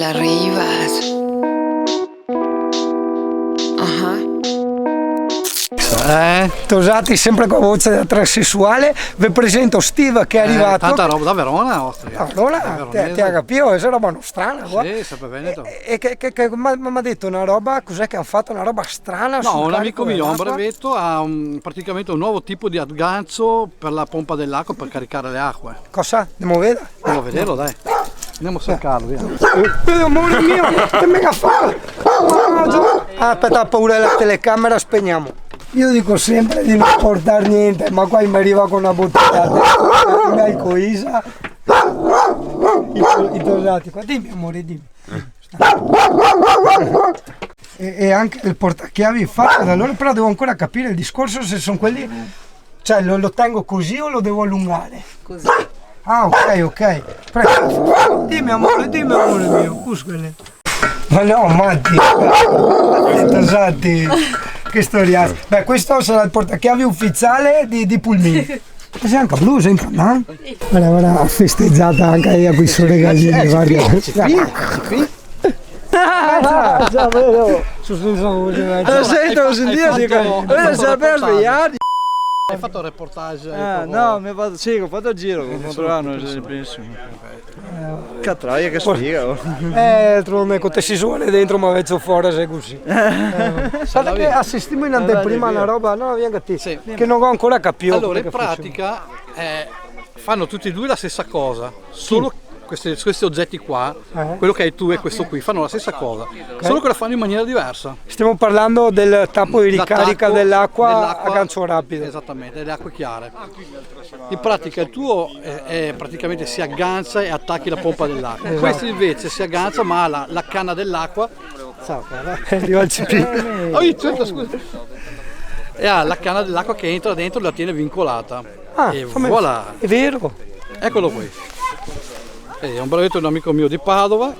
arrivas. Tosati sempre con voce da transessuale. Vi presento Steve che è arrivato. Tanta roba da Verona, Austria. Allora, ti ha capito? Questa roba non strana qua. Sì, sempre Veneto. E che mi ha detto una roba, cos'è che hanno fatto? Una roba strana? No, un amico mio ha un brevetto, ha praticamente un nuovo tipo di aggancio per la pompa dell'acqua per caricare le acque. Cosa? Andiamo a vedere? Andiamo a vederlo, dai. Andiamo a cercarlo, via. Amore mio, che mega fa? Aspetta, ho paura della telecamera, spegniamo. Io dico sempre di non portare niente, ma qua mi arriva con una bottiglia di alcoisa. I tosati qua, dimmi amore, dimmi. E anche il portachiavi fatto da loro, però devo ancora capire il discorso se sono quelli. Cioè lo tengo così o lo devo allungare? Così. Ah, ok. Prego. Dimmi amore mio, cusquele. Ma no, Matti, tosati. Che storia. Beh, questo sarà il portachiavi ufficiale di Pulmini. C'è anche blusa in panna? Guarda, ha festeggiata anche io con i suoi regalini, guarda. Già, vero. Sento sentire, dico, sei per svegliare. Hai fatto il reportage? No, ho fatto il giro, ho controllato, benissimo. Catraia che spiega. Trovo con te si suole dentro ma vedo fuori sei così. Sai che assistiamo in anteprima a una roba, no, vieni sì. Che non ho ancora capito. Allora, in pratica fanno tutti e due la stessa cosa, solo questi oggetti qua, quello che hai tu e questo qui, fanno la stessa cosa, solo che la fanno in maniera diversa. Stiamo parlando del tappo di ricarica dell'acqua a gancio rapido. Esattamente, delle acque chiare. In pratica il tuo praticamente si aggancia e attacchi la pompa dell'acqua. Questo invece si aggancia ma ha la canna dell'acqua. Arriva il CP. Scusa. E ha la canna dell'acqua che entra dentro e la tiene vincolata. E voilà. È vero. Eccolo qui. È un brevetto di un amico mio di Padova.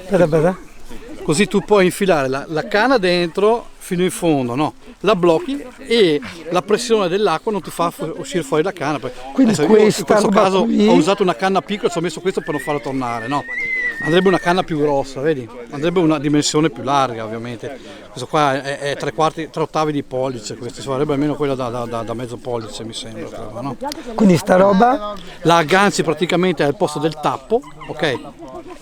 Aspetta. Così tu puoi infilare la canna dentro fino in fondo, no? La blocchi e la pressione dell'acqua non ti fa uscire fuori la canna. Quindi in questo caso ho usato una canna piccola, ci ho messo questo per non farla tornare, no? Andrebbe una canna più grossa, vedi? Andrebbe una dimensione più larga, ovviamente. Questo qua è 3/4 di pollice, questo ci vorrebbe almeno quella da mezzo pollice, mi sembra. No? Quindi sta roba? La agganci praticamente al posto del tappo, ok?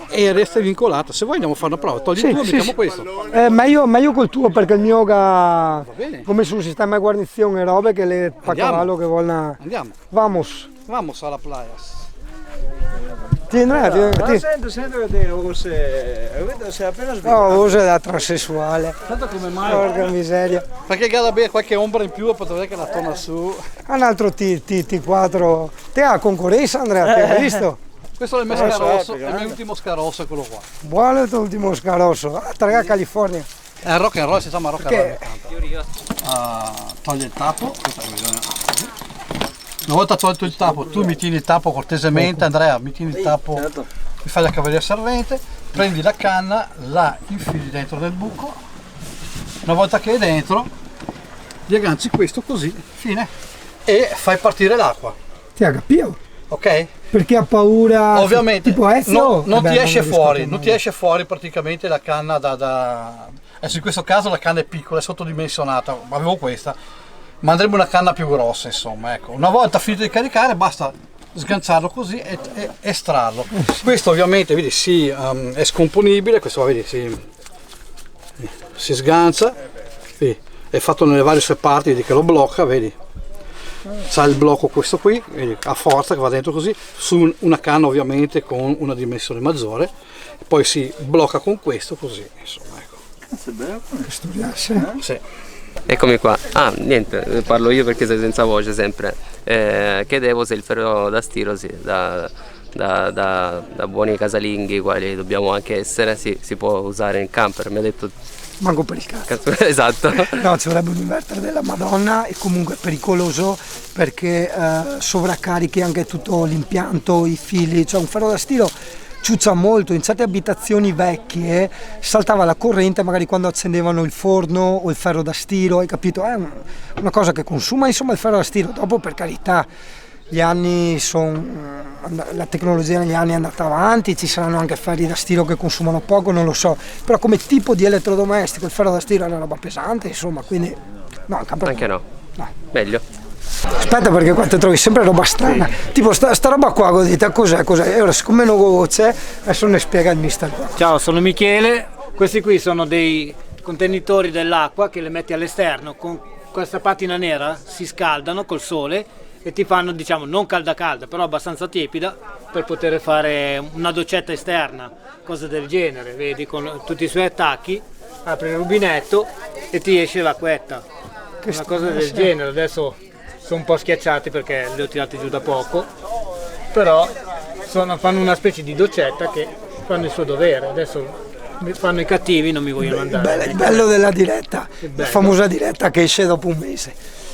E resta vincolata. Se vuoi andiamo a fare una prova, togli il tuo, mettiamo questo. Meglio col tuo perché il mio ho messo un sistema di guarnizione e robe che le fa cavallo che vuole. Andiamo. Vamos Alla playa. Ti Andrea, Sento che te sei appena svegliato. usa da transessuale. Tanto come mai? Porca miseria. Perché gara bene qualche ombra in più e potrebbe che la torna su. Un altro T4. Te ha concorrenza Andrea, ti hai visto? Questo è il mio scarosso, è il mio ultimo scarosso, quello qua. Buono il tuo ultimo scarosso. Targa California. È rock and roll, si chiama rock and roll. Togli il tappo. Una volta tolto il tappo, tu mi tieni il tappo cortesemente, Andrea, mi tieni il tappo, mi fai la cavaliera servente, prendi la canna, la infili dentro nel buco, una volta che è dentro, gli agganci questo così, fine, e fai partire l'acqua. Ti ha capito? Ok? Perché ha paura. Ovviamente tipo non ti esce fuori, non ti esce fuori praticamente la canna adesso in questo caso la canna è piccola, è sottodimensionata, avevo questa. Ma andrebbe una canna più grossa, insomma, ecco. Una volta finito di caricare basta sganciarlo così e estrarlo. Questo ovviamente, vedi, è scomponibile, questo vedi, si sgancia, vedi, è fatto nelle varie sue parti, vedi che lo blocca, vedi. C'ha il blocco questo qui, vedi, a forza che va dentro così, su una canna ovviamente con una dimensione maggiore, e poi si blocca con questo così, insomma, ecco. Che studiasse? Sì. Eccomi qua. Niente, parlo io perché sei senza voce sempre. Chiedevo se il ferro da stiro, sì, da buoni casalinghi, quali dobbiamo anche essere, si può usare in camper. Mi ha detto. Manco per il cazzo. Esatto. No, ci vorrebbe un inverter della Madonna e comunque è pericoloso perché sovraccarichi anche tutto l'impianto, i fili, cioè un ferro da stiro ciuccia molto. In certe abitazioni vecchie saltava la corrente magari quando accendevano il forno o il ferro da stiro, hai capito? È una cosa che consuma insomma il ferro da stiro. Dopo per carità gli anni la tecnologia negli anni è andata avanti, ci saranno anche ferri da stiro che consumano poco, non lo so, però come tipo di elettrodomestico il ferro da stiro è una roba pesante, insomma, quindi no, Anche no. Meglio. Aspetta, perché qua te trovi sempre roba strana, tipo sta roba qua, godita, cos'è? E ora siccome non ho voce, adesso ne spiega il mister qua. Ciao, sono Michele, questi qui sono dei contenitori dell'acqua che le metti all'esterno, con questa patina nera si scaldano col sole e ti fanno, diciamo, non calda però abbastanza tiepida per poter fare una doccetta esterna, cose del genere, vedi, con tutti i suoi attacchi, apri il rubinetto e ti esce l'acquetta, una cosa del genere. Adesso sono un po' schiacciati perché li ho tirati giù da poco, però fanno una specie di doccetta che fanno il suo dovere. Adesso fanno i cattivi, non mi vogliono andare. Il bello della diretta, la famosa diretta che esce dopo un mese.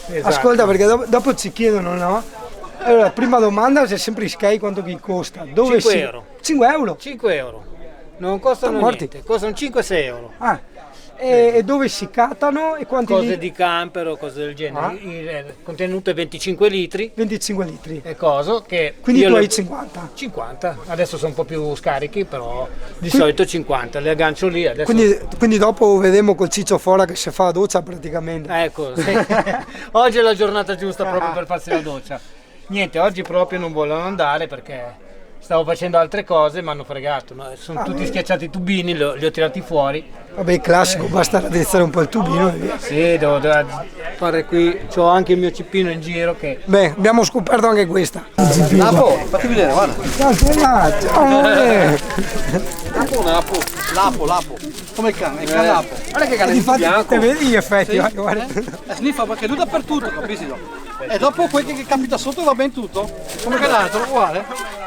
Esatto. Ascolta, perché dopo ci chiedono, no? Allora, la prima domanda è sempre Sky, quanto vi costa? 5 euro. 5 euro? 5 euro. Non costano niente, costano 5-6 euro. E dove si catano e quanti cose litri? Di camper o cose del genere. Il contenuto è 25 litri. 25 litri. E coso che quindi tu hai 50? 50. Adesso sono un po' più scarichi, però di solito 50. Le aggancio lì. Adesso... Quindi dopo vedremo col Ciccio Fora che si fa la doccia praticamente. Ecco, sì. Oggi è la giornata giusta proprio per farsi la doccia. Niente, oggi proprio non vogliono andare perché stavo facendo altre cose, mi hanno fregato, no? Sono tutti schiacciati i tubini, li ho tirati fuori. Vabbè, classico, basta raddrizzare un po' il tubino e via. Sì, devo fare qui, ho anche il mio cippino in giro che... Beh, abbiamo scoperto anche questa. Lapo, fatti vedere, guarda. Ciao, Lapo. Come il cane, il cane Lapo. Guarda che cane bianco. Te vedi gli effetti, Sì. guarda. Sniffa perché lui dappertutto, capisci? E dopo quel che capita sotto va ben tutto. Come che l'altro, uguale.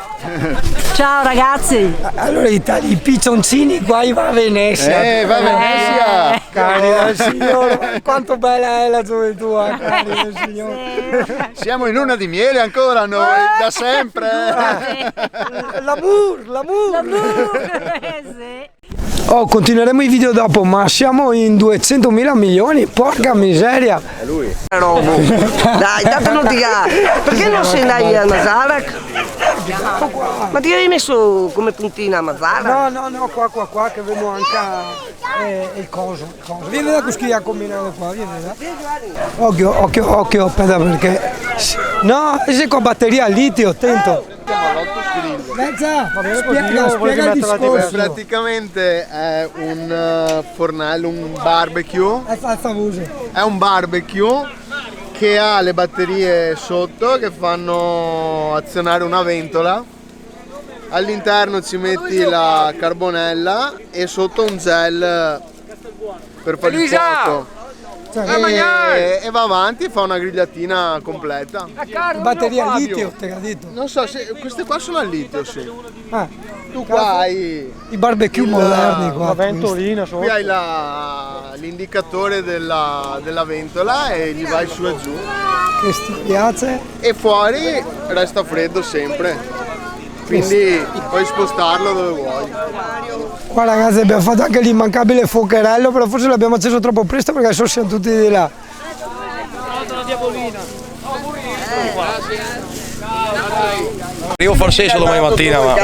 Ciao ragazzi! Allora i piccioncini qua va a Venezia. Va a Venezia! Cari del Signore, quanto bella è la gioventù, cari del Signore. Siamo in luna di miele ancora noi, da sempre! L'amour! Oh, continueremo i video dopo, ma siamo in 200.000 milioni, porca miseria! È lui! Dai, tanto non ti va! Perché non sei andati a Mazarak? Ma ti avevi messo come puntina a Mazarak? No, qua che vedo anche il coso. Vieni da così a combinare qua, vieni da. Occhio, aspetta perché... No, sei con batteria a litio, attento. Spiega il discorso. Praticamente è un fornello, un barbecue. È un barbecue che ha le batterie sotto che fanno azionare una ventola. All'interno ci metti la carbonella e sotto un gel per fare il fuoco. E va avanti e fa una grigliatina completa. Batteria a litio, te l'ha detto. Non so, se queste qua sono al litio, sì. Tu qua hai i barbecue moderni qua. La ventolina qui hai l'indicatore della ventola e gli vai su e giù. Che stigliazze. E fuori resta freddo sempre. Quindi puoi spostarlo dove vuoi. Qua ragazzi abbiamo fatto anche l'immancabile fuocherello, però forse l'abbiamo acceso troppo presto perché adesso siamo tutti di là. Arrivo forse solo domani mattina, ma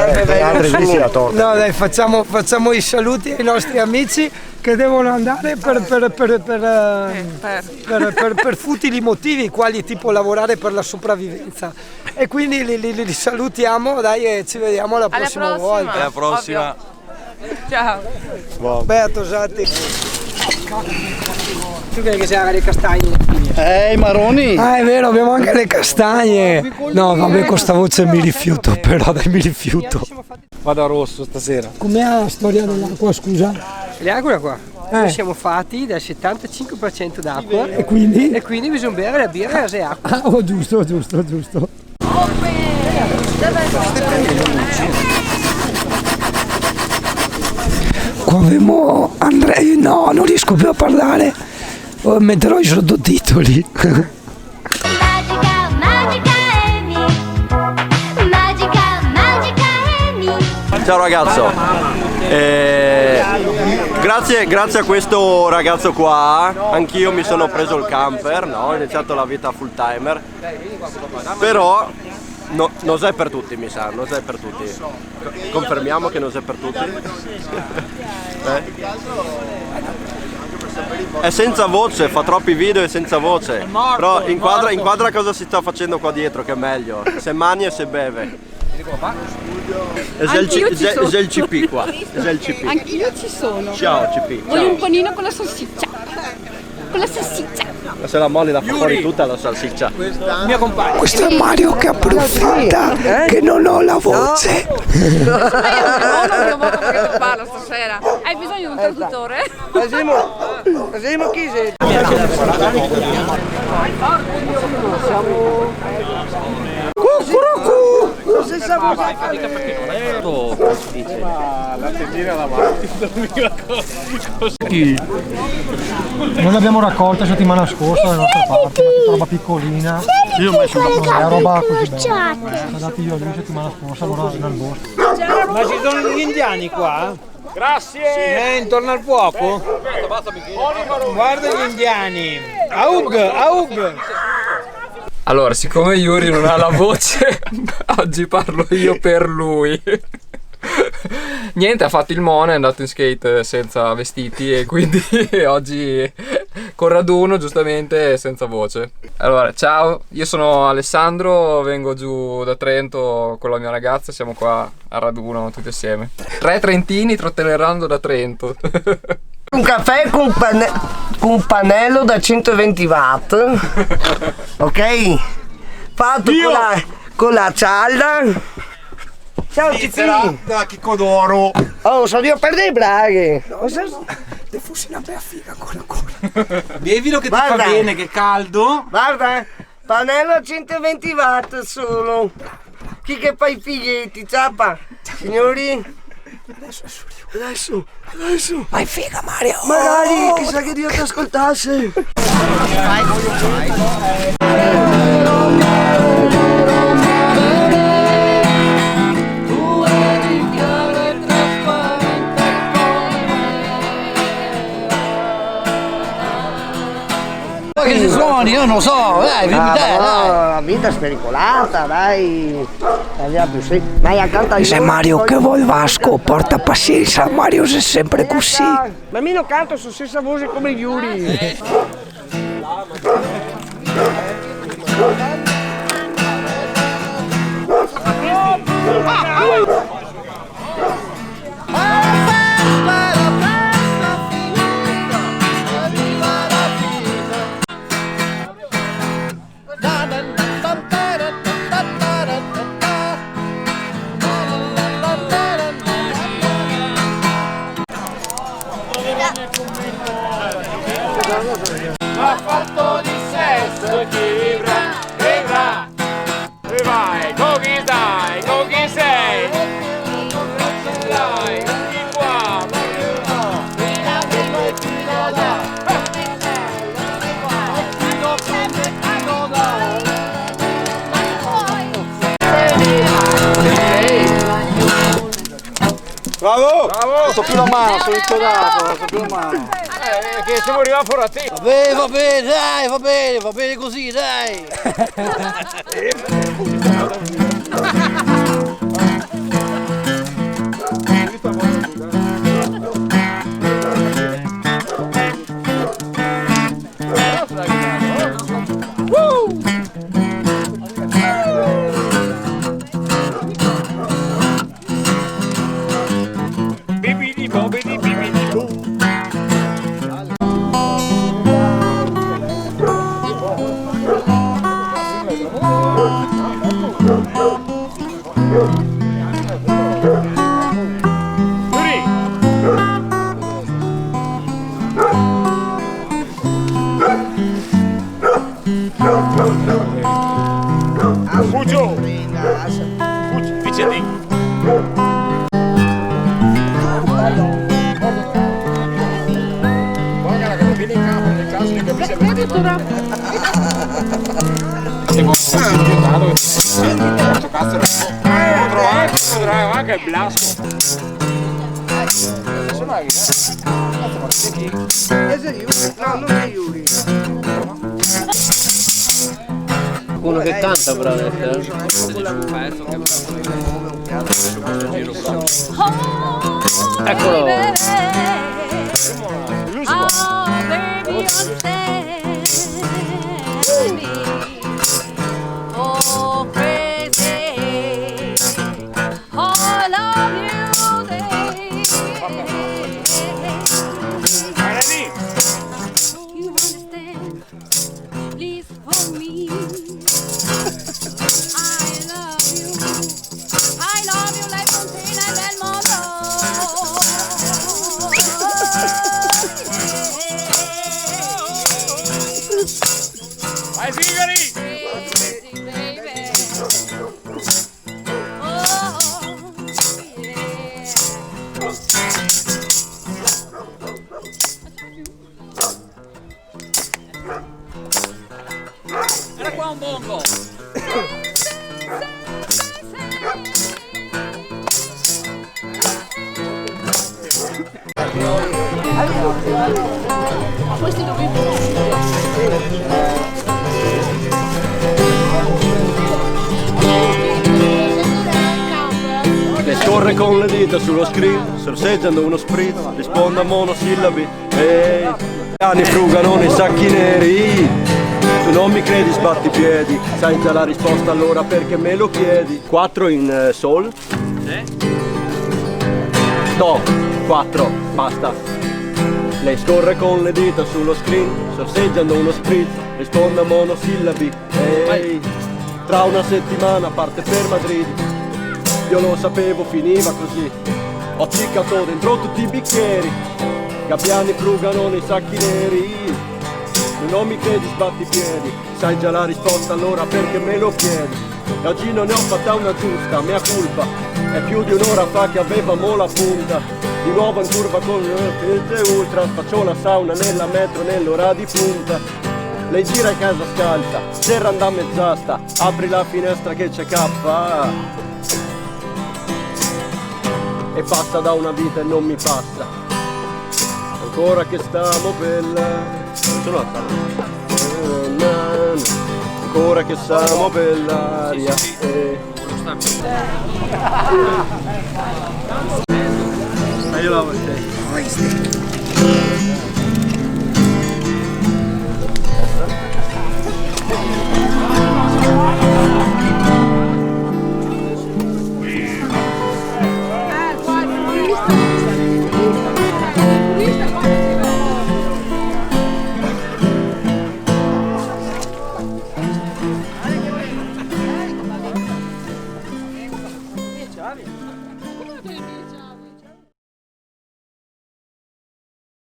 no dai, facciamo i saluti ai nostri amici che devono andare per futili motivi, quali tipo lavorare per la sopravvivenza. E quindi li salutiamo, dai, e ci vediamo alla prossima volta. alla prossima. Ciao! Beato Satti. Tu credi che sia le castagne? I marroni. Ah, è vero, abbiamo anche le castagne. No, vabbè, con sta voce mi rifiuto, però dai, mi rifiuto. Vado a rosso stasera. Com'è la storia dell'acqua, scusa? L'acqua qua. Noi siamo fatti del 75% d'acqua E quindi? e quindi bisogna bere la birra e acqua. Ah, oh, giusto. Qua abbiamo Andrei, no, non riesco più a parlare, metterò i sottotitoli. Ciao ragazzo, grazie a questo ragazzo qua, anch'io mi sono preso il camper, no? Ho iniziato la vita full timer, però No, non è per tutti, mi sa, non è per tutti. Confermiamo che non è per tutti. È senza voce, fa troppi video e senza voce. Però inquadra cosa si sta facendo qua dietro, che è meglio. Se mangia e se beve. È il CP qua. Anch'io ci sono. Ciao CP. Voglio un panino con la salsiccia. Con la salsiccia. Ma se la Molly la fa fuori tutta la salsiccia. Mio compagno. Questo è Mario che approfitta che non ho la voce. Non parlo stasera. Hai bisogno di un traduttore? Facciamo chi sei? Non si sa cosa La tendina davanti, dormiva così. Noi l'abbiamo raccolta settimana scorsa nella nostra parte, una roba piccolina. Io ho messo una roba così bella. L'ho data io lì settimana scorsa, ora nel bosco. Ma ci sono gli indiani qua? Grazie! Intorno al fuoco? Guarda gli indiani! Aug! Allora, siccome Yuri non ha la voce, oggi parlo io per lui. Niente, ha fatto il mono, è andato in skate senza vestiti e quindi oggi con raduno, giustamente, senza voce. Allora, ciao, io sono Alessandro, vengo giù da Trento con la mia ragazza, siamo qua a raduno tutti assieme. 3 trentini trottelleranno da Trento. Un caffè con un pannello da 120 watt, ok? Fatto con la cialda. Ciao Cici! Da Chicco d'Oro! Oh, sono io per dei braghe! Te fossi una bella figa ancora. Bevilo che ti fa bene, che è caldo. Guarda, pannello a 120 watt solo. Chi che fa i fighetti, ciappa? Signori? Adesso. Vai figa Mario. Magari, chissà che Dio ti ascoltasse. Che si suoni, io non so, dai, dimmi te, dai. La vita è spericolata, dai. Vai accanto a Se Mario che vuole Vasco, porta pazienza, Mario è sempre così. Ma io non canto su stessa voce come Yuri. Ha fatto di sesso chi vivrà, e vai, con chi stai, con chi sei, dai, chi qua, Bravo! Bravo! So più la mano, sono incodato, so più la mano. che siamo arrivati fuori a te. Va bene, dai, va bene così, dai. Anche il blasco. qualcuno che canta però adesso. Eccolo. Vai sigari! Era qua un bongo! Questi Le scorre con le dita sullo screen, sorseggiando uno spritz, risponde a monosillabi. Ehi, anni frugano nei sacchi neri. Tu non mi credi, sbatti i piedi, sai già la risposta, allora perché me lo chiedi? 4 in sol. Do, 4, basta. Lei scorre con le dita sullo screen, sorseggiando uno spritz, risponde a monosillabi. Ehi, tra una settimana parte per Madrid. Io lo sapevo, finiva così. Ho ciccato dentro tutti i bicchieri, gabbiani frugano nei sacchi neri. Tu non mi credi, sbatti i piedi, sai già la risposta, allora perché me lo chiedi? E oggi non ne ho fatta una giusta, mea colpa. È più di un'ora fa che avevamo la punta. Di nuovo in curva con il ultra, faccio la sauna nella metro nell'ora di punta. Lei gira in casa scalza, serra anda a mezz'asta, apri la finestra che c'è K. E passa da una vita e non mi passa. Ancora che stiamo bella. Sono ancora che stiamo bell'aria. Io la Come